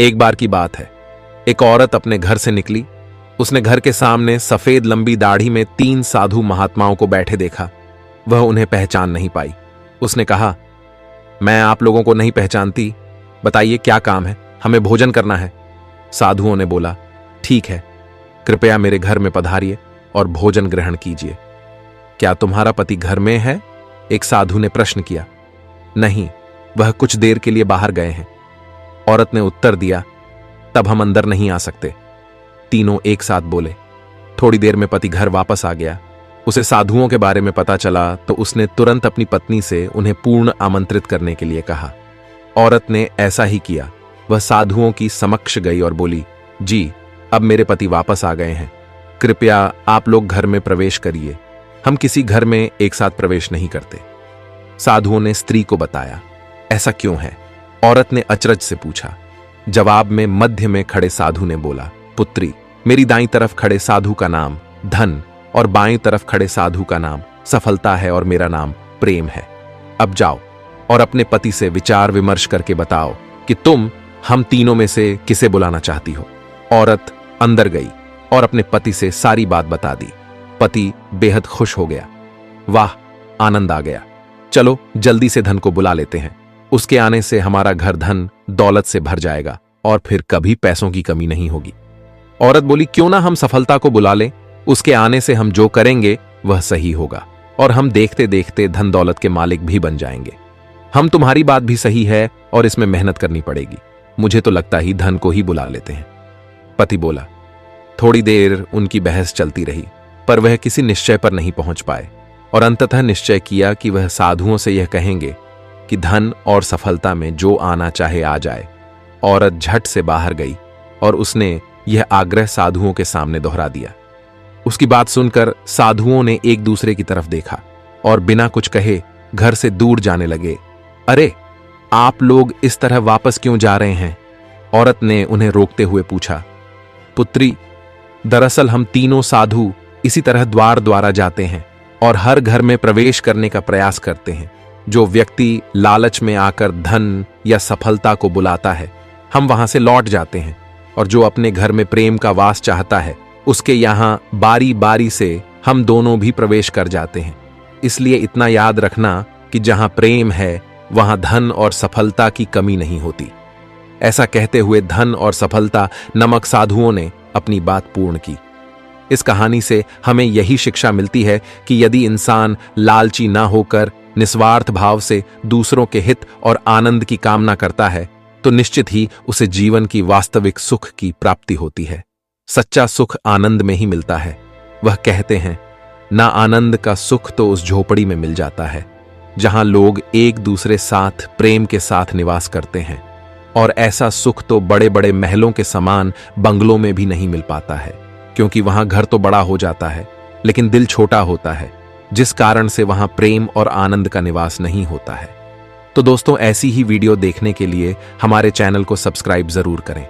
एक बार की बात है, एक औरत अपने घर से निकली। उसने घर के सामने सफेद लंबी दाढ़ी में 3 साधु महात्माओं को बैठे देखा। वह उन्हें पहचान नहीं पाई। उसने कहा, मैं आप लोगों को नहीं पहचानती, बताइए क्या काम है? हमें भोजन करना है। साधुओं ने बोला, ठीक है, कृपया मेरे घर में पधारिए और भोजन ग्रहण कीजिए। क्या तुम्हारा पति घर में है? एक साधु ने प्रश्न किया। नहीं, वह कुछ देर के लिए बाहर गए हैं। औरत ने उत्तर दिया, तब हम अंदर नहीं आ सकते। तीनों एक साथ बोले। थोड़ी देर में पति घर वापस आ गया। उसे साधुओं के बारे में पता चला तो उसने तुरंत अपनी पत्नी से उन्हें पूर्ण आमंत्रित करने के लिए कहा। औरत ने ऐसा ही किया। वह साधुओं की समक्ष गई और बोली, जी, अब मेरे पति वापस आ गए हैं, कृपया आप लोग घर में प्रवेश करिए। हम किसी घर में एक साथ प्रवेश नहीं करते। साधुओं ने स्त्री को बताया। ऐसा क्यों है? औरत ने अचरज से पूछा। जवाब में मध्य में खड़े साधु ने बोला, पुत्री, मेरी दाईं तरफ खड़े साधु का नाम धन और बाईं तरफ खड़े साधु का नाम सफलता है और मेरा नाम प्रेम है। अब जाओ और अपने पति से विचार विमर्श करके बताओ कि तुम हम तीनों में से किसे बुलाना चाहती हो। औरत अंदर गई और अपने पति से सारी बात बता दी। पति बेहद खुश हो गया। वाह, आनंद आ गया। चलो जल्दी से धन को बुला लेते हैं। उसके आने से हमारा घर धन दौलत से भर जाएगा और फिर कभी पैसों की कमी नहीं होगी। औरत बोली, क्यों ना हम सफलता को बुला लें? उसके आने से हम जो करेंगे वह सही होगा और हम देखते देखते धन दौलत के मालिक भी बन जाएंगे। हम तुम्हारी बात भी सही है और इसमें मेहनत करनी पड़ेगी। मुझे तो लगता ही धन को ही बुला लेते हैं। पति बोला। थोड़ी देर उनकी बहस चलती रही, पर वह किसी निश्चय पर नहीं पहुंच पाए और अंततः निश्चय किया कि वह साधुओं से यह कहेंगे कि धन और सफलता में जो आना चाहे आ जाए। औरत झट से बाहर गई और उसने यह आग्रह साधुओं के सामने दोहरा दिया। उसकी बात सुनकर साधुओं ने एक दूसरे की तरफ देखा और बिना कुछ कहे घर से दूर जाने लगे। अरे, आप लोग इस तरह वापस क्यों जा रहे हैं? औरत ने उन्हें रोकते हुए पूछा। पुत्री, दरअसल हम तीनों साधु इसी तरह द्वार द्वारा जाते हैं और हर घर में प्रवेश करने का प्रयास करते हैं। जो व्यक्ति लालच में आकर धन या सफलता को बुलाता है, हम वहां से लौट जाते हैं, और जो अपने घर में प्रेम का वास चाहता है, उसके यहां बारी बारी से हम दोनों भी प्रवेश कर जाते हैं। इसलिए इतना याद रखना कि जहां प्रेम है वहां धन और सफलता की कमी नहीं होती। ऐसा कहते हुए धन और सफलता नामक साधुओं ने अपनी बात पूर्ण की। इस कहानी से हमें यही शिक्षा मिलती है कि यदि इंसान लालची ना होकर निस्वार्थ भाव से दूसरों के हित और आनंद की कामना करता है तो निश्चित ही उसे जीवन की वास्तविक सुख की प्राप्ति होती है। सच्चा सुख आनंद में ही मिलता है। वह कहते हैं, ना आनंद का सुख तो उस झोपड़ी में मिल जाता है जहां लोग एक दूसरे साथ प्रेम के साथ निवास करते हैं, और ऐसा सुख तो बड़े बड़े महलों के समान बंगलों में भी नहीं मिल पाता है, क्योंकि वहां घर तो बड़ा हो जाता है लेकिन दिल छोटा होता है, जिस कारण से वहां प्रेम और आनंद का निवास नहीं होता है। तो दोस्तों, ऐसी ही वीडियो देखने के लिए हमारे चैनल को सब्सक्राइब जरूर करें।